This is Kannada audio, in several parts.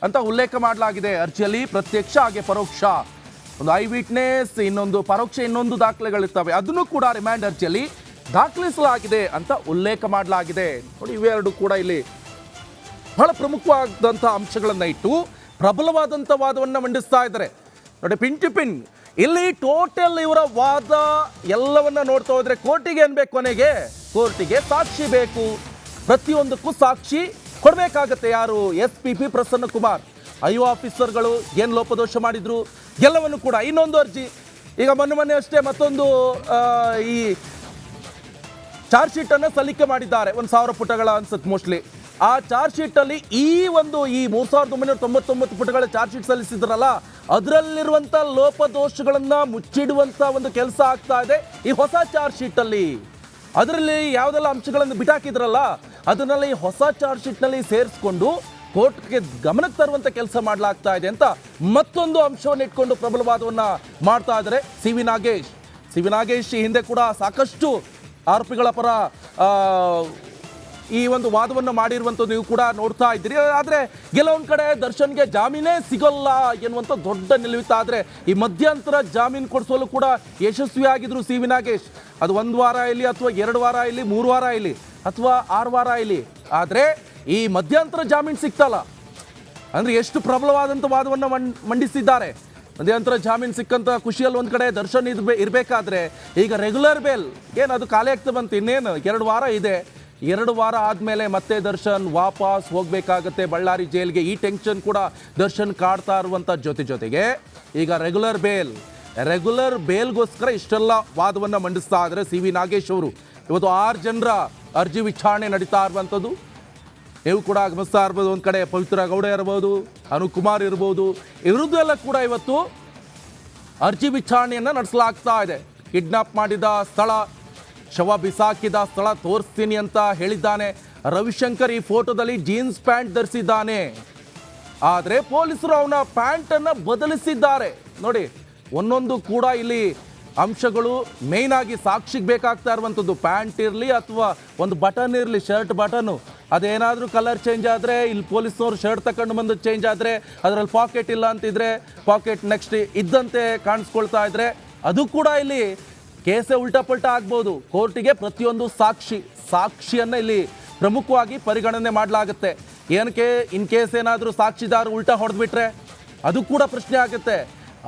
ಅಂತ ಉಲ್ಲೇಖ ಮಾಡಲಾಗಿದೆ ಅರ್ಜಿಯಲ್ಲಿ. ಪ್ರತ್ಯಕ್ಷ ಹಾಗೆ ಪರೋಕ್ಷ, ಒಂದು ಐ ವಿಟ್ನೆಸ್, ಇನ್ನೊಂದು ಪರೋಕ್ಷ, ಇನ್ನೊಂದು ದಾಖಲೆಗಳಿರ್ತವೆ. ಅದನ್ನು ಕೂಡ ರಿಮಾಂಡ್ ಅರ್ಜಿಯಲ್ಲಿ ದಾಖಲಿಸಲಾಗಿದೆ ಅಂತ ಉಲ್ಲೇಖ ಮಾಡಲಾಗಿದೆ. ನೋಡಿ, ಇವೆರಡು ಕೂಡ ಇಲ್ಲಿ ಬಹಳ ಪ್ರಮುಖವಾದಂಥ ಅಂಶಗಳನ್ನು ಇಟ್ಟು ಪ್ರಬಲವಾದಂಥ ವಾದವನ್ನು ಮಂಡಿಸ್ತಾ ಇದ್ದಾರೆ. ನೋಡಿ, ಪಿನ್ ಟು ಪಿನ್ ಇಲ್ಲಿ ಟೋಟಲ್ ಇವರ ವಾದ ಎಲ್ಲವನ್ನ ನೋಡ್ತಾ ಹೋದ್ರೆ ಕೋರ್ಟಿಗೆ ಏನ್ ಬೇಕು? ಕೊನೆಗೆ ಕೋರ್ಟಿಗೆ ಸಾಕ್ಷಿ ಬೇಕು. ಪ್ರತಿಯೊಂದಕ್ಕೂ ಸಾಕ್ಷಿ ಕೊಡಬೇಕಾಗತ್ತೆ. ಯಾರು? SPP ಪ್ರಸನ್ನ ಕುಮಾರ್. IO ಆಫೀಸರ್ಗಳು ಏನು ಲೋಪದೋಷ ಮಾಡಿದ್ರು ಎಲ್ಲವನ್ನು ಕೂಡ. ಇನ್ನೊಂದು ಅರ್ಜಿ ಈಗ ಮೊನ್ನೆ ಅಷ್ಟೇ ಮತ್ತೊಂದು ಈ ಚಾರ್ಜ್ ಶೀಟನ್ನು ಸಲ್ಲಿಕೆ ಮಾಡಿದ್ದಾರೆ. 1000 ಪುಟಗಳ ಅನ್ಸುತ್ತೆ ಮೋಸ್ಟ್ಲಿ. ಆ ಚಾರ್ಜ್ ಶೀಟಲ್ಲಿ ಈ 3999 ಪುಟಗಳ ಚಾರ್ಜ್ ಶೀಟ್ ಸಲ್ಲಿಸಿದ್ರಲ್ಲ, ಅದರಲ್ಲಿರುವಂಥ ಲೋಪದೋಷಗಳನ್ನು ಮುಚ್ಚಿಡುವಂಥ ಒಂದು ಕೆಲಸ ಆಗ್ತಾ ಇದೆ ಈ ಹೊಸ ಚಾರ್ಜ್ ಶೀಟಲ್ಲಿ. ಅದರಲ್ಲಿ ಯಾವುದೆಲ್ಲ ಅಂಶಗಳನ್ನು ಬಿಟ್ಟಾಕಿದ್ರಲ್ಲ, ಅದನ್ನೆಲ್ಲ ಈ ಹೊಸ ಚಾರ್ಜ್ ಶೀಟ್ನಲ್ಲಿ ಸೇರಿಸ್ಕೊಂಡು ಕೋರ್ಟ್ಗೆ ಗಮನಕ್ಕೆ ತರುವಂಥ ಕೆಲಸ ಮಾಡಲಾಗ್ತಾ ಇದೆ ಅಂತ ಮತ್ತೊಂದು ಅಂಶವನ್ನು ಇಟ್ಕೊಂಡು ಪ್ರಬಲವಾದವನ್ನು ಮಾಡ್ತಾ ಇದ್ದಾರೆ ಸಿ ವಿ ನಾಗೇಶ್. ಈ ಹಿಂದೆ ಕೂಡ ಸಾಕಷ್ಟು ಆರೋಪಿಗಳ ಪರ ಈ ಒಂದು ವಾದವನ್ನು ಮಾಡಿರುವಂಥದ್ದು ನೀವು ಕೂಡ ನೋಡ್ತಾ ಇದ್ದೀರಿ. ಆದರೆ ಕೆಲವೊಂದು ಕಡೆ ದರ್ಶನ್ಗೆ ಜಾಮೀನೇ ಸಿಗೋಲ್ಲ ಎನ್ನುವಂಥ ದೊಡ್ಡ ನಿಲುವಿತ. ಆದರೆ ಈ ಮಧ್ಯಂತರ ಜಾಮೀನು ಕೊಡಿಸಲು ಕೂಡ ಯಶಸ್ವಿಯಾಗಿದ್ರು ಸಿ ವಿ ನಾಗೇಶ್. ಅದು 1 ವಾರ ಇಲ್ಲಿ ಅಥವಾ 2 ವಾರ ಇಲ್ಲಿ, 3 ವಾರ ಇಲ್ಲಿ ಅಥವಾ 6 ವಾರ ಇಲ್ಲಿ. ಆದರೆ ಈ ಮಧ್ಯಂತರ ಜಾಮೀನು ಸಿಗ್ತಲ್ಲ ಅಂದರೆ ಎಷ್ಟು ಪ್ರಬಲವಾದಂಥ ವಾದವನ್ನು ಮಂಡಿಸಿದ್ದಾರೆ. ಮಧ್ಯಂತರ ಜಾಮೀನು ಸಿಕ್ಕಂಥ ಖುಷಿಯಲ್ಲಿ ಒಂದು ಕಡೆ ದರ್ಶನ್ ಇರಬೇಕಾದ್ರೆ ಈಗ ರೆಗ್ಯುಲರ್ ಬೇಲ್ ಏನು ಅದು ಖಾಲಿ ಆಗ್ತಾ ಬಂತು. ಇನ್ನೇನು 2 ವಾರ ಇದೆ. 2 ವಾರ ಆದಮೇಲೆ ಮತ್ತೆ ದರ್ಶನ್ ವಾಪಸ್ ಹೋಗಬೇಕಾಗತ್ತೆ ಬಳ್ಳಾರಿ ಜೈಲ್ಗೆ. ಈ ಟೆನ್ಷನ್ ಕೂಡ ದರ್ಶನ್ ಕಾಡ್ತಾ ಇರುವಂಥ ಜೊತೆಗೆ ಈಗ ರೆಗ್ಯುಲರ್ ಬೇಲ್ಗೋಸ್ಕರ ಇಷ್ಟೆಲ್ಲ ವಾದವನ್ನು ಮಂಡಿಸ್ತಾ ಇದ್ದಾರೆ ಸಿ ವಿ ನಾಗೇಶ್ ಅವರು. ಇವತ್ತು 6 ಜನರ ಅರ್ಜಿ ವಿಚಾರಣೆ ನಡೀತಾ ಇರುವಂಥದ್ದು ನೀವು ಕೂಡ ಗಮನಿಸ್ತಾ ಇರ್ಬೋದು. ಒಂದು ಕಡೆ ಪವಿತ್ರ ಗೌಡ ಇರ್ಬೋದು, ಅನುಕುಮಾರ್ ಇರ್ಬೋದು, ಇವರದ್ದೆಲ್ಲ ಕೂಡ ಇವತ್ತು ಅರ್ಜಿ ವಿಚಾರಣೆಯನ್ನು ನಡೆಸಲಾಗ್ತಾ ಇದೆ. ಕಿಡ್ನಾಪ್ ಮಾಡಿದ ಸ್ಥಳ, ಶವ ಬಿಸಾಕಿದ ಸ್ಥಳ ತೋರಿಸ್ತೀನಿ ಅಂತ ಹೇಳಿದ್ದಾನೆ ರವಿಶಂಕರ್. ಈ ಫೋಟೋದಲ್ಲಿ ಜೀನ್ಸ್ ಪ್ಯಾಂಟ್ ಧರಿಸಿದ್ದಾನೆ, ಆದರೆ ಪೊಲೀಸರು ಅವನ ಪ್ಯಾಂಟನ್ನು ಬದಲಿಸಿದ್ದಾರೆ. ನೋಡಿ, ಒಂದೊಂದು ಕೂಡ ಇಲ್ಲಿ ಅಂಶಗಳು ಮೇಯ್ನ್ ಆಗಿ ಸಾಕ್ಷಿಗೆ ಬೇಕಾಗ್ತಾ ಇರುವಂಥದ್ದು. ಪ್ಯಾಂಟ್ ಇರಲಿ ಅಥವಾ ಒಂದು ಬಟನ್ ಇರಲಿ, ಶರ್ಟ್ ಬಟನ್ನು, ಅದೇನಾದರೂ ಕಲರ್ ಚೇಂಜ್ ಆದರೆ, ಇಲ್ಲಿ ಪೊಲೀಸ್ನವ್ರು ಶರ್ಟ್ ತಗೊಂಡು ಬಂದು ಚೇಂಜ್ ಆದರೆ, ಅದರಲ್ಲಿ ಪಾಕೆಟ್ ಇಲ್ಲ ಅಂತಿದ್ರೆ ಪಾಕೆಟ್ ನೆಕ್ಸ್ಟ್ ಇದ್ದಂತೆ ಕಾಣಿಸ್ಕೊಳ್ತಾ ಇದ್ರೆ, ಅದು ಕೂಡ ಇಲ್ಲಿ ಕೇಸೇ ಉಲ್ಟಾ ಪಲ್ಟಾ ಆಗ್ಬೋದು. ಕೋರ್ಟಿಗೆ ಪ್ರತಿಯೊಂದು ಸಾಕ್ಷಿಯನ್ನು ಇಲ್ಲಿ ಪ್ರಮುಖವಾಗಿ ಪರಿಗಣನೆ ಮಾಡಲಾಗುತ್ತೆ. ಏನಕ್ಕೆ? ಇನ್ ಕೇಸ್ ಏನಾದರೂ ಸಾಕ್ಷಿದಾರ ಉಲ್ಟಾ ಹೊಡೆದ್ಬಿಟ್ರೆ ಅದು ಕೂಡ ಪ್ರಶ್ನೆ ಆಗುತ್ತೆ.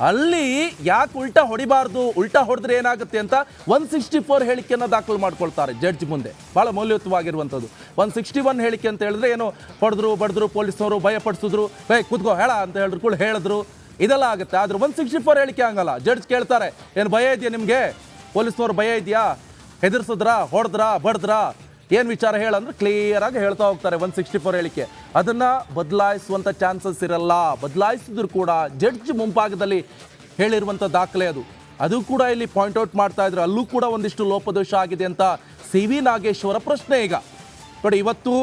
ಅಲ್ಲಿ ಯಾಕೆ ಉಲ್ಟಾ ಹೊಡಿಬಾರ್ದು, ಉಲ್ಟಾ ಹೊಡೆದ್ರೆ ಏನಾಗುತ್ತೆ ಅಂತ 164 ಹೇಳಿಕೆಯನ್ನು ದಾಖಲು ಮಾಡ್ಕೊಳ್ತಾರೆ ಜಡ್ಜ್ ಮುಂದೆ. ಭಾಳ ಮೌಲ್ಯಯುತವಾಗಿರುವಂಥದ್ದು 161 ಹೇಳಿಕೆ ಅಂತ ಹೇಳಿದ್ರೆ ಏನು, ಹೊಡೆದ್ರು ಬಡಿದ್ರು, ಪೊಲೀಸ್ನವರು ಭಯಪಡಿಸಿದ್ರು, ಕೂತ್ಕೋ ಹೇಳ ಅಂತ ಹೇಳಿದ್ರು ಕೂಡ ಹೇಳಿದ್ರು, ಇದೆಲ್ಲ ಆಗುತ್ತೆ. ಆದರೆ 164 ಹೇಳಿಕೆ ಹಂಗಲ್ಲ. ಜಡ್ಜ್ ಕೇಳ್ತಾರೆ, ಏನು ಭಯ ಇದೆಯಾ ನಿಮಗೆ, ಪೊಲೀಸ್ನವ್ರು ಭಯ ಇದೆಯಾ, ಹೆದರ್ಸಿದ್ರಾ, ಹೊಡೆದ್ರಾ, ಬಡ್ದ್ರಾ, ಏನು ವಿಚಾರ ಹೇಳಂದ್ರೆ ಕ್ಲಿಯರಾಗಿ ಹೇಳ್ತಾ ಹೋಗ್ತಾರೆ 164 ಹೇಳಿಕೆ. ಅದನ್ನು ಬದಲಾಯಿಸುವಂಥ ಚಾನ್ಸಸ್ ಇರಲ್ಲ. ಬದಲಾಯಿಸಿದ್ರು ಕೂಡ ಜಡ್ಜ್ ಮುಂಭಾಗದಲ್ಲಿ ಹೇಳಿರುವಂಥ ದಾಖಲೆ ಅದು ಕೂಡ ಇಲ್ಲಿ ಪಾಯಿಂಟ್ಔಟ್ ಮಾಡ್ತಾ ಇದ್ರು. ಅಲ್ಲೂ ಕೂಡ ಒಂದಿಷ್ಟು ಲೋಪದೋಷ ಆಗಿದೆ ಅಂತ ಸಿ ವಿ ನಾಗೇಶ್ ಅವರ ಪ್ರಶ್ನೆ. ಈಗ ನೋಡಿ, ಇವತ್ತು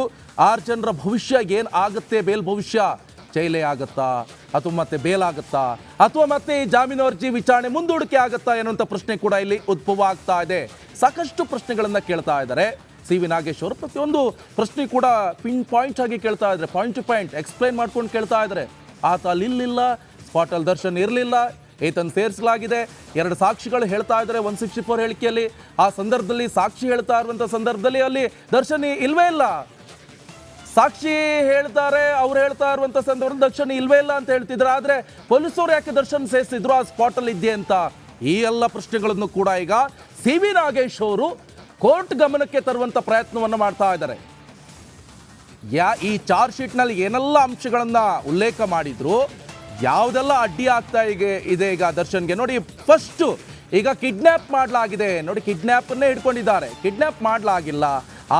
6 ಜನರ ಭವಿಷ್ಯ ಏನು ಆಗುತ್ತೆ, ಬೇಲ್ ಭವಿಷ್ಯ ಜೈಲೇ ಆಗುತ್ತಾ ಅಥವಾ ಮತ್ತೆ ಬೇಲ್ ಆಗುತ್ತಾ ಅಥವಾ ಮತ್ತೆ ಈ ಜಾಮೀನು ಅರ್ಜಿ ವಿಚಾರಣೆ ಮುಂದೂಡಿಕೆ ಆಗುತ್ತಾ ಎನ್ನುವಂಥ ಪ್ರಶ್ನೆ ಕೂಡ ಇಲ್ಲಿ ಉದ್ಭವ ಆಗ್ತಾ ಇದೆ. ಸಾಕಷ್ಟು ಪ್ರಶ್ನೆಗಳನ್ನು ಕೇಳ್ತಾ ಇದ್ದಾರೆ ಸಿ ವಿ ನಾಗೇಶ್ ಅವರು. ಪ್ರತಿಯೊಂದು ಪ್ರಶ್ನೆ ಕೂಡ ಪಿನ್ ಪಾಯಿಂಟ್ ಆಗಿ ಕೇಳ್ತಾ ಇದ್ದಾರೆ, ಪಾಯಿಂಟ್ ಟು ಪಾಯಿಂಟ್ ಎಕ್ಸ್ಪ್ಲೈನ್ ಮಾಡ್ಕೊಂಡು ಕೇಳ್ತಾ ಇದ್ದಾರೆ. ಆತ ಅಲ್ಲಿ ಇರಲಿಲ್ಲ, ಸ್ಪಾಟಲ್ಲಿ ದರ್ಶನ್ ಇರಲಿಲ್ಲ, ಈತನ ಸೇರಿಸಲಾಗಿದೆ. 2 ಸಾಕ್ಷಿಗಳು ಹೇಳ್ತಾ ಇದ್ದಾರೆ 164 ಹೇಳಿಕೆಯಲ್ಲಿ. ಆ ಸಂದರ್ಭದಲ್ಲಿ ಸಾಕ್ಷಿ ಹೇಳ್ತಾ ಇರುವಂಥ ಸಂದರ್ಭದಲ್ಲಿ ಅಲ್ಲಿ ದರ್ಶನ್ ಇಲ್ವೇ ಇಲ್ಲ. ಸಾಕ್ಷಿ ಹೇಳ್ತಾರೆ, ಅವ್ರು ಹೇಳ್ತಾ ಇರುವಂಥ ಸಂದರ್ಭದಲ್ಲಿ ದರ್ಶನ್ ಇಲ್ವೇ ಇಲ್ಲ ಅಂತ ಹೇಳ್ತಿದ್ರು. ಆದರೆ ಪೊಲೀಸರು ಯಾಕೆ ದರ್ಶನ್ ಸೇರಿಸಿದ್ರು ಆ ಸ್ಪಾಟಲ್ಲಿ ಇದ್ದೆ ಅಂತ? ಈ ಎಲ್ಲ ಪ್ರಶ್ನೆಗಳನ್ನು ಕೂಡ ಈಗ ಸಿ ವಿ ನಾಗೇಶ್ ಅವರು ಕೋರ್ಟ್ ಗಮನಕ್ಕೆ ತರುವಂಥ ಪ್ರಯತ್ನವನ್ನು ಮಾಡ್ತಾ ಇದ್ದಾರೆ. ಈ ಚಾರ್ಜ್ ಶೀಟ್ನಲ್ಲಿ ಏನೆಲ್ಲ ಅಂಶಗಳನ್ನು ಉಲ್ಲೇಖ ಮಾಡಿದ್ರು, ಯಾವುದೆಲ್ಲ ಅಡ್ಡಿ ಆಗ್ತಾ ಇದೆ ಈಗ ದರ್ಶನ್ಗೆ. ನೋಡಿ, ಫಸ್ಟು ಈಗ ಕಿಡ್ನ್ಯಾಪ್ ಮಾಡಲಾಗಿದೆ. ನೋಡಿ, ಕಿಡ್ನ್ಯಾಪನ್ನೇ ಹಿಡ್ಕೊಂಡಿದ್ದಾರೆ. ಕಿಡ್ನ್ಯಾಪ್ ಮಾಡಲಾಗಿಲ್ಲ,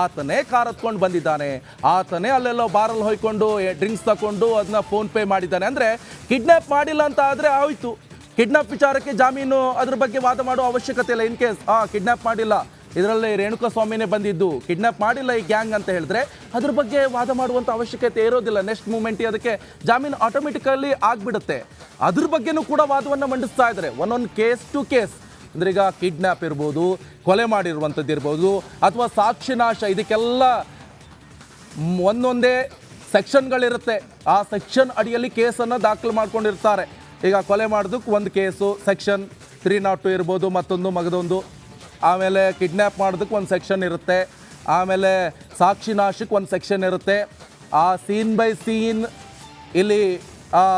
ಆತನೇ ಕಾರ್ ಹತ್ಕೊಂಡು ಬಂದಿದ್ದಾನೆ, ಆತನೇ ಅಲ್ಲೆಲ್ಲೋ ಬಾರಲ್ಲಿ ಹೊಯ್ಕೊಂಡು ಡ್ರಿಂಕ್ಸ್ ತಗೊಂಡು ಅದನ್ನ ಫೋನ್ ಪೇ ಮಾಡಿದ್ದಾನೆ. ಅಂದರೆ ಕಿಡ್ನ್ಯಾಪ್ ಮಾಡಿಲ್ಲ ಅಂತ ಆದರೆ ಆಯಿತು. ಕಿಡ್ನ್ಯಾಪ್ ವಿಚಾರಕ್ಕೆ ಜಾಮೀನು ಅದ್ರ ಬಗ್ಗೆ ವಾದ ಮಾಡೋ ಅವಶ್ಯಕತೆ ಇಲ್ಲ. ಇನ್ ಕೇಸ್ ಕಿಡ್ನ್ಯಾಪ್ ಮಾಡಿಲ್ಲ, ಇದರಲ್ಲಿ ರೇಣುಕಾ ಸ್ವಾಮಿನೇ ಬಂದಿದ್ದು, ಕಿಡ್ನ್ಯಾಪ್ ಮಾಡಿಲ್ಲ ಈ ಗ್ಯಾಂಗ್ ಅಂತ ಹೇಳಿದ್ರೆ ಅದ್ರ ಬಗ್ಗೆ ವಾದ ಮಾಡುವಂಥ ಅವಶ್ಯಕತೆ ಇರೋದಿಲ್ಲ. ನೆಕ್ಸ್ಟ್ ಮೂಮೆಂಟ್ ಅದಕ್ಕೆ ಜಾಮೀನು ಆಟೋಮೆಟಿಕಲಿ ಆಗಿಬಿಡುತ್ತೆ. ಅದ್ರ ಬಗ್ಗೆನೂ ಕೂಡ ವಾದವನ್ನು ಮಂಡಿಸ್ತಾ ಇದ್ದಾರೆ. ಒಂದೊಂದು ಕೇಸ್ ಟು ಕೇಸ್ ಅಂದರೆ ಈಗ ಕಿಡ್ನ್ಯಾಪ್ ಇರ್ಬೋದು, ಕೊಲೆ ಮಾಡಿರುವಂಥದ್ದು ಇರ್ಬೋದು, ಅಥವಾ ಸಾಕ್ಷಿನಾಶ, ಇದಕ್ಕೆಲ್ಲ ಒಂದೊಂದೇ ಸೆಕ್ಷನ್ಗಳಿರುತ್ತೆ. ಆ ಸೆಕ್ಷನ್ ಅಡಿಯಲ್ಲಿ ಕೇಸನ್ನು ದಾಖಲು ಮಾಡ್ಕೊಂಡಿರ್ತಾರೆ. ಈಗ ಕೊಲೆ ಮಾಡೋದಕ್ಕೆ ಒಂದು ಕೇಸು ಸೆಕ್ಷನ್ 302 ಇರ್ಬೋದು, ಮಗದೊಂದು. ಆಮೇಲೆ ಕಿಡ್ನ್ಯಾಪ್ ಮಾಡೋದಕ್ಕೆ ಒಂದು ಸೆಕ್ಷನ್ ಇರುತ್ತೆ. ಆಮೇಲೆ ಸಾಕ್ಷಿ ನಾಶಕ್ಕೆ ಒಂದು ಸೆಕ್ಷನ್ ಇರುತ್ತೆ. ಆ ಸೀನ್ ಬೈ ಸೀನ್ ಇಲ್ಲಿ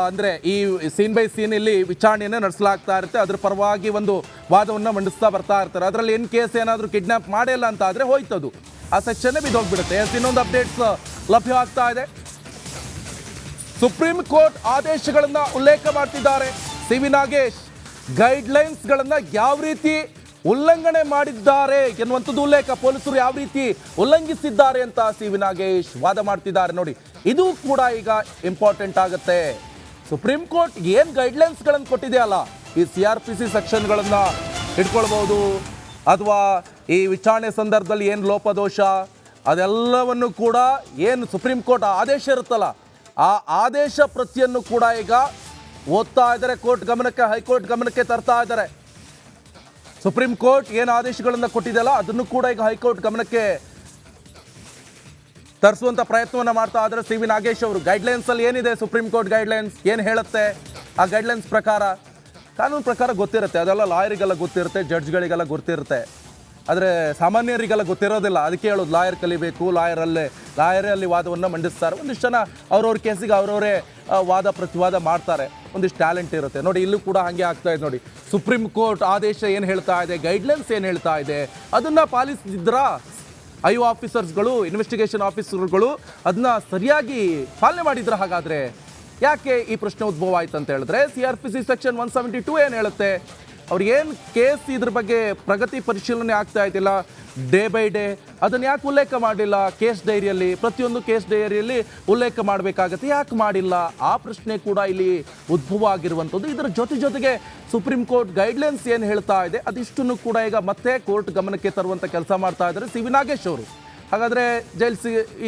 ಅಂದರೆ ಈ ಸೀನ್ ಬೈ ಸೀನ್ ಇಲ್ಲಿ ವಿಚಾರಣೆಯನ್ನು ನಡೆಸಲಾಗ್ತಾ ಇರುತ್ತೆ. ಅದ್ರ ಪರವಾಗಿ ಒಂದು ವಾದವನ್ನು ಮಂಡಿಸ್ತಾ ಬರ್ತಾ ಇರ್ತಾರೆ. ಅದರಲ್ಲಿ ಏನು ಕೇಸ್ ಏನಾದರೂ ಕಿಡ್ನ್ಯಾಪ್ ಮಾಡಿಲ್ಲ ಅಂತ ಆದರೆ ಹೋಯ್ತದು, ಆ ಸೆಕ್ಷನ್ನೇ ಬಿದ್ದೋಗ್ಬಿಡುತ್ತೆ. ಇನ್ನೊಂದು ಅಪ್ಡೇಟ್ಸ್ ಲಭ್ಯವಾಗ್ತಾ ಇದೆ. ಸುಪ್ರೀಂ ಕೋರ್ಟ್ ಆದೇಶಗಳನ್ನು ಉಲ್ಲೇಖ ಮಾಡ್ತಿದ್ದಾರೆ ಸಿ.ವಿ. ನಾಗೇಶ್. ಗೈಡ್ಲೈನ್ಸ್ಗಳನ್ನು ಯಾವ ರೀತಿ ಉಲ್ಲಂಘನೆ ಮಾಡಿದ್ದಾರೆ ಎನ್ನುವಂಥದ್ದು ಉಲ್ಲೇಖ. ಪೊಲೀಸರು ಯಾವ ರೀತಿ ಉಲ್ಲಂಘಿಸಿದ್ದಾರೆ ಅಂತ ಸಿ.ವಿ. ನಾಗೇಶ್ ವಾದ ಮಾಡ್ತಿದ್ದಾರೆ. ನೋಡಿ, ಇದು ಕೂಡ ಈಗ ಇಂಪಾರ್ಟೆಂಟ್ ಆಗುತ್ತೆ. ಸುಪ್ರೀಂ ಕೋರ್ಟ್ ಏನು ಗೈಡ್ಲೈನ್ಸ್ಗಳನ್ನು ಕೊಟ್ಟಿದೆಯಲ್ಲ, ಈ CRPC ಸೆಕ್ಷನ್ಗಳನ್ನು ಇಟ್ಕೊಳ್ಬೋದು, ಅಥವಾ ಈ ವಿಚಾರಣೆ ಸಂದರ್ಭದಲ್ಲಿ ಏನು ಲೋಪದೋಷ ಅದೆಲ್ಲವನ್ನು ಕೂಡ ಏನು ಸುಪ್ರೀಂ ಕೋರ್ಟ್ ಆದೇಶ ಇರುತ್ತಲ್ಲ, ಆ ಆದೇಶ ಪ್ರತಿಯನ್ನು ಕೂಡ ಈಗ ಓದ್ತಾ ಇದ್ದಾರೆ. ಕೋರ್ಟ್ ಗಮನಕ್ಕೆ, ಹೈಕೋರ್ಟ್ ಗಮನಕ್ಕೆ ತರ್ತಾ ಇದ್ದಾರೆ. ಸುಪ್ರೀಂ ಕೋರ್ಟ್ ಏನು ಆದೇಶಗಳನ್ನು ಕೊಟ್ಟಿದೆಯಲ್ಲ ಅದನ್ನು ಕೂಡ ಈಗ ಹೈಕೋರ್ಟ್ ಗಮನಕ್ಕೆ ತರಿಸುವಂಥ ಪ್ರಯತ್ನವನ್ನು ಮಾಡ್ತಾ ಇದ್ದಾರೆ ಸಿ.ವಿ. ನಾಗೇಶ್ ಅವರು. ಗೈಡ್ಲೈನ್ಸಲ್ಲಿ ಏನಿದೆ, ಸುಪ್ರೀಂ ಕೋರ್ಟ್ ಗೈಡ್ಲೈನ್ಸ್ ಏನು ಹೇಳುತ್ತೆ, ಆ ಗೈಡ್ಲೈನ್ಸ್ ಪ್ರಕಾರ, ಕಾನೂನು ಪ್ರಕಾರ ಗೊತ್ತಿರುತ್ತೆ. ಅದೆಲ್ಲ ಲಾಯರಿಗೆಲ್ಲ ಗೊತ್ತಿರುತ್ತೆ, ಜಡ್ಜ್ಗಳಿಗೆಲ್ಲ ಗೊತ್ತಿರುತ್ತೆ. ಆದರೆ ಸಾಮಾನ್ಯರಿಗೆಲ್ಲ ಗೊತ್ತಿರೋದಿಲ್ಲ. ಅದಕ್ಕೆ ಹೇಳೋದು ಲಾಯರ್ ಕಲಿಬೇಕು, ಲಾಯರೇ ಅಲ್ಲಿ ವಾದವನ್ನು ಮಂಡಿಸ್ತಾರೆ. ಒಂದಿಷ್ಟು ಜನ ಅವ್ರವ್ರ ಕೇಸಿಗೆ ಅವರವರೇ ವಾದ ಪ್ರತಿವಾದ ಮಾಡ್ತಾರೆ. ಒಂದಿಷ್ಟು ಟ್ಯಾಲೆಂಟ್ ಇರುತ್ತೆ. ನೋಡಿ, ಇಲ್ಲೂ ಕೂಡ ಹಾಗೆ ಆಗ್ತಾ ಇದೆ. ನೋಡಿ, ಸುಪ್ರೀಂ ಕೋರ್ಟ್ ಆದೇಶ ಏನು ಹೇಳ್ತಾ ಇದೆ, ಗೈಡ್ಲೈನ್ಸ್ ಏನು ಹೇಳ್ತಾ ಇದೆ, ಅದನ್ನು ಪಾಲಿಸಿದ್ರಾ ಆಫೀಸರ್ಸ್ಗಳು, ಇನ್ವೆಸ್ಟಿಗೇಷನ್ ಆಫೀಸರ್ಗಳು ಅದನ್ನ ಸರಿಯಾಗಿ ಪಾಲನೆ ಮಾಡಿದ್ರ? ಹಾಗಾದರೆ ಯಾಕೆ ಈ ಪ್ರಶ್ನೆ ಉದ್ಭವ ಆಯ್ತು ಅಂತ ಹೇಳಿದ್ರೆ, CRPC ಸೆಕ್ಷನ್ 172 ಏನು ಹೇಳುತ್ತೆ, ಅವ್ರಿಗೇನು ಕೇಸ್ ಇದ್ರ ಬಗ್ಗೆ ಪ್ರಗತಿ ಪರಿಶೀಲನೆ ಆಗ್ತಾ ಇದ್ದಿಲ್ಲ ಡೇ ಬೈ ಡೇ, ಅದನ್ನು ಯಾಕೆ ಉಲ್ಲೇಖ ಮಾಡಲಿಲ್ಲ ಕೇಸ್ ಡೈರಿಯಲ್ಲಿ? ಪ್ರತಿಯೊಂದು ಕೇಸ್ ಡೈರಿಯಲ್ಲಿ ಉಲ್ಲೇಖ ಮಾಡಬೇಕಾಗತ್ತೆ, ಯಾಕೆ ಮಾಡಿಲ್ಲ? ಆ ಪ್ರಶ್ನೆ ಕೂಡ ಇಲ್ಲಿ ಉದ್ಭವ ಆಗಿರುವಂಥದ್ದು. ಇದರ ಜೊತೆಗೆ ಸುಪ್ರೀಂ ಕೋರ್ಟ್ ಗೈಡ್ಲೈನ್ಸ್ ಏನು ಹೇಳ್ತಾ ಇದೆ ಅದಿಷ್ಟನ್ನು ಕೂಡ ಈಗ ಮತ್ತೆ ಕೋರ್ಟ್ ಗಮನಕ್ಕೆ ತರುವಂಥ ಕೆಲಸ ಮಾಡ್ತಾ ಇದ್ದಾರೆ ಸಿ.ವಿ. ನಾಗೇಶ್ ಅವರು. ಹಾಗಾದರೆ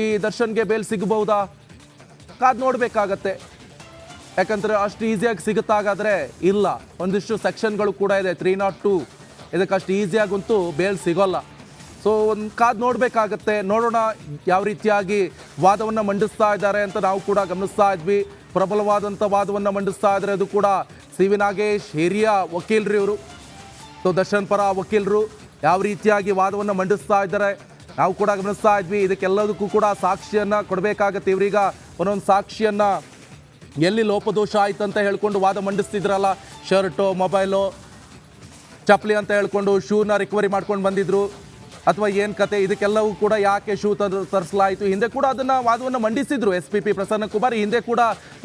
ಈ ದರ್ಶನ್ಗೆ ಬೇಲ್ ಸಿಗಬಹುದಾ? ಕಾದು ನೋಡಬೇಕಾಗತ್ತೆ. ಯಾಕಂದರೆ ಅಷ್ಟು ಈಸಿಯಾಗಿ ಸಿಗುತ್ತಾಗಾದರೆ ಇಲ್ಲ. ಒಂದಿಷ್ಟು ಸೆಕ್ಷನ್ಗಳು ಕೂಡ ಇದೆ 302, ಇದಕ್ಕೆ ಅಷ್ಟು ಈಸಿಯಾಗಂತೂ ಬೇಲ್ ಸಿಗೋಲ್ಲ. ಸೊ ಒಂದು ಕಾದು ನೋಡಬೇಕಾಗತ್ತೆ. ನೋಡೋಣ ಯಾವ ರೀತಿಯಾಗಿ ವಾದವನ್ನು ಮಂಡಿಸ್ತಾ ಇದ್ದಾರೆ ಅಂತ ನಾವು ಕೂಡ ಗಮನಿಸ್ತಾ ಇದ್ವಿ. ಪ್ರಬಲವಾದಂಥ ವಾದವನ್ನು ಮಂಡಿಸ್ತಾ ಇದ್ದಾರೆ. ಅದು ಕೂಡ ಸಿ.ವಿ. ನಾಗೇಶ್, ಹಿರಿಯ ವಕೀಲರು ಇವರು. ಸೊ ದರ್ಶನ್ ಪರ ವಕೀಲರು ಯಾವ ರೀತಿಯಾಗಿ ವಾದವನ್ನು ಮಂಡಿಸ್ತಾ ಇದ್ದಾರೆ ನಾವು ಕೂಡ ಗಮನಿಸ್ತಾ ಇದ್ವಿ. ಇದಕ್ಕೆಲ್ಲದಕ್ಕೂ ಕೂಡ ಸಾಕ್ಷಿಯನ್ನು ಕೊಡಬೇಕಾಗತ್ತೆ. ಇವರೀಗ ಒಂದೊಂದು ಸಾಕ್ಷಿಯನ್ನು ಎಲ್ಲಿ ಲೋಪದೋಷ ಆಯ್ತು ಅಂತ ಹೇಳ್ಕೊಂಡು ವಾದ ಮಂಡಿಸ್ತಿದ್ರಲ್ಲ, ಶರ್ಟು, ಮೊಬೈಲು, ಚಪ್ಪಲಿ ಅಂತ ಹೇಳ್ಕೊಂಡು ಶೂನ ರಿಕವರಿ ಮಾಡ್ಕೊಂಡು ಬಂದಿದ್ರು, ಅಥವಾ ಏನು ಕತೆ, ಇದಕ್ಕೆಲ್ಲವೂ ಕೂಡ ಯಾಕೆ ಶೂ ತರಿಸಲಾಯಿತು, ಹಿಂದೆ ಕೂಡ ಅದನ್ನು ವಾದವನ್ನು ಮಂಡಿಸಿದ್ರು SPP ಪ್ರಸನ್ನ ಕುಮಾರ್. ಹಿಂದೆ ಕೂಡ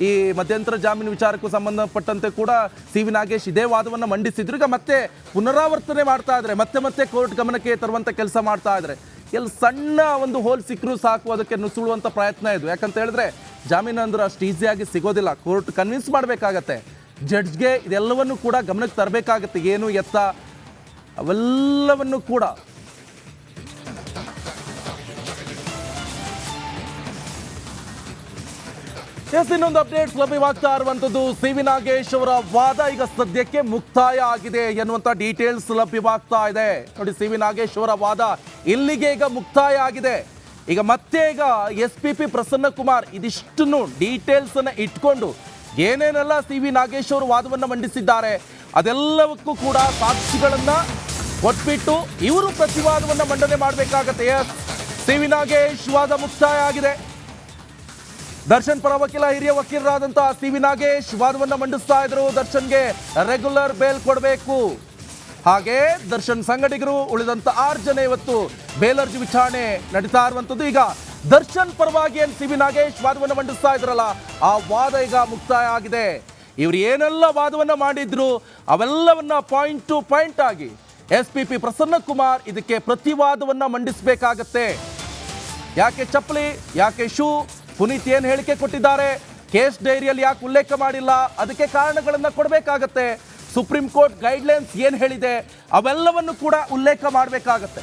ಈ ಮಧ್ಯಂತರ ಜಾಮೀನು ವಿಚಾರಕ್ಕೂ ಸಂಬಂಧಪಟ್ಟಂತೆ ಕೂಡ ಸಿ.ವಿ. ನಾಗೇಶ್ ಇದೇ ವಾದವನ್ನು ಮಂಡಿಸಿದ್ರು. ಈಗ ಮತ್ತೆ ಪುನರಾವರ್ತನೆ ಮಾಡ್ತಾ ಇದ್ದಾರೆ, ಮತ್ತೆ ಕೋರ್ಟ್ ಗಮನಕ್ಕೆ ತರುವಂಥ ಕೆಲಸ ಮಾಡ್ತಾ ಇದ್ದಾರೆ. ಎಲ್ಲಿ ಸಣ್ಣ ಒಂದು ಹೋಲ್ ಸಿಕ್ಕರೂ ಸಾಕು ಅದಕ್ಕೆ ನುಸುಳುವಂಥ ಪ್ರಯತ್ನ ಇದು. ಯಾಕಂತ ಹೇಳಿದ್ರೆ ಜಾಮೀನು ಅಂದ್ರೆ ಅಷ್ಟು ಈಸಿಯಾಗಿ ಸಿಗೋದಿಲ್ಲ. ಕೋರ್ಟ್ ಕನ್ವಿನ್ಸ್ ಮಾಡಬೇಕಾಗತ್ತೆ, ಜಡ್ಜ್ಗೆ ಇದೆಲ್ಲವನ್ನು ಕೂಡ ಗಮನಕ್ಕೆ ತರಬೇಕಾಗತ್ತೆ. ಏನು ಎತ್ತ ಅವೆಲ್ಲವನ್ನು ಕೂಡ ಇನ್ನೊಂದು ಅಪ್ಡೇಟ್ಸ್ ಲಭ್ಯವಾಗ್ತಾ ಇರುವಂಥದ್ದು ಸಿ.ವಿ. ನಾಗೇಶ್ ಅವರ ವಾದ ಈಗ ಸದ್ಯಕ್ಕೆ ಮುಕ್ತಾಯ ಆಗಿದೆ ಎನ್ನುವಂಥ ಡೀಟೇಲ್ಸ್ ಲಭ್ಯವಾಗ್ತಾ ಇದೆ. ನೋಡಿ, ಸಿ.ವಿ. ನಾಗೇಶ್ ಅವರ ವಾದ ಇಲ್ಲಿಗೆ ಈಗ ಮುಕ್ತಾಯ ಆಗಿದೆ. ಈಗ SPP ಪ್ರಸನ್ನ ಕುಮಾರ್ ಇದಿಷ್ಟನ್ನು ಡೀಟೇಲ್ಸ್ ಅನ್ನು ಇಟ್ಕೊಂಡು ಏನೇನೆಲ್ಲ ಸಿ.ವಿ. ನಾಗೇಶ್ ಅವರು ವಾದವನ್ನು ಮಂಡಿಸಿದ್ದಾರೆ ಅದೆಲ್ಲವಕ್ಕೂ ಕೂಡ ಸಾಕ್ಷಿಗಳನ್ನು ಕೊಟ್ಬಿಟ್ಟು ಇವರು ಪ್ರತಿವಾದವನ್ನು ಮಂಡನೆ ಮಾಡಬೇಕಾಗತ್ತೆ. ಸಿ.ವಿ. ನಾಗೇಶ್ ವಾದ ಮುಕ್ತಾಯ ಆಗಿದೆ. ದರ್ಶನ್ ಪರ ವಕೀಲ, ಹಿರಿಯ ವಕೀಲರಾದಂತಹ ಸಿ.ವಿ. ನಾಗೇಶ್ ವಾದವನ್ನು ಮಂಡಿಸ್ತಾ ಇದ್ರು. ದರ್ಶನ್ಗೆ ರೆಗ್ಯುಲರ್ ಬೇಲ್ ಕೊಡಬೇಕು, ಹಾಗೆ ದರ್ಶನ್ ಸಂಗಡಿಗರು ಉಳಿದಂತ 6 ಜನ ಇವತ್ತು ಬೇಲ್ ಅರ್ಜಿ ವಿಚಾರಣೆ ನಡೀತಾ ಇರುವಂಥದ್ದು. ಈಗ ದರ್ಶನ್ ಪರವಾಗಿ ಏನು ಸಿ.ವಿ. ನಾಗೇಶ್ ವಾದವನ್ನು ಮಂಡಿಸ್ತಾ ಇದ್ರಲ್ಲ, ಆ ವಾದ ಈಗ ಮುಕ್ತಾಯ ಆಗಿದೆ. ಇವರು ಏನೆಲ್ಲ ವಾದವನ್ನು ಮಾಡಿದ್ರು ಅವೆಲ್ಲವನ್ನ ಪಾಯಿಂಟ್ ಟು ಪಾಯಿಂಟ್ ಆಗಿ SPP ಪ್ರಸನ್ನ ಕುಮಾರ್ ಇದಕ್ಕೆ ಪ್ರತಿವಾದವನ್ನು ಮಂಡಿಸಬೇಕಾಗತ್ತೆ. ಯಾಕೆ ಚಪ್ಪಲಿ, ಯಾಕೆ ಶೂ, ಪುನೀತ್ ಏನು ಹೇಳಿಕೆ ಕೊಟ್ಟಿದ್ದಾರೆ, ಕೇಸ್ ಡೈರಿಯಲ್ಲಿ ಯಾಕೆ ಉಲ್ಲೇಖ ಮಾಡಿಲ್ಲ, ಅದಕ್ಕೆ ಕಾರಣಗಳನ್ನು ಕೊಡಬೇಕಾಗತ್ತೆ. ಸುಪ್ರೀಂ ಕೋರ್ಟ್ ಗೈಡ್ಲೈನ್ಸ್ ಏನು ಹೇಳಿದೆ ಅವೆಲ್ಲವನ್ನು ಕೂಡ ಉಲ್ಲೇಖ ಮಾಡಬೇಕಾಗತ್ತೆ.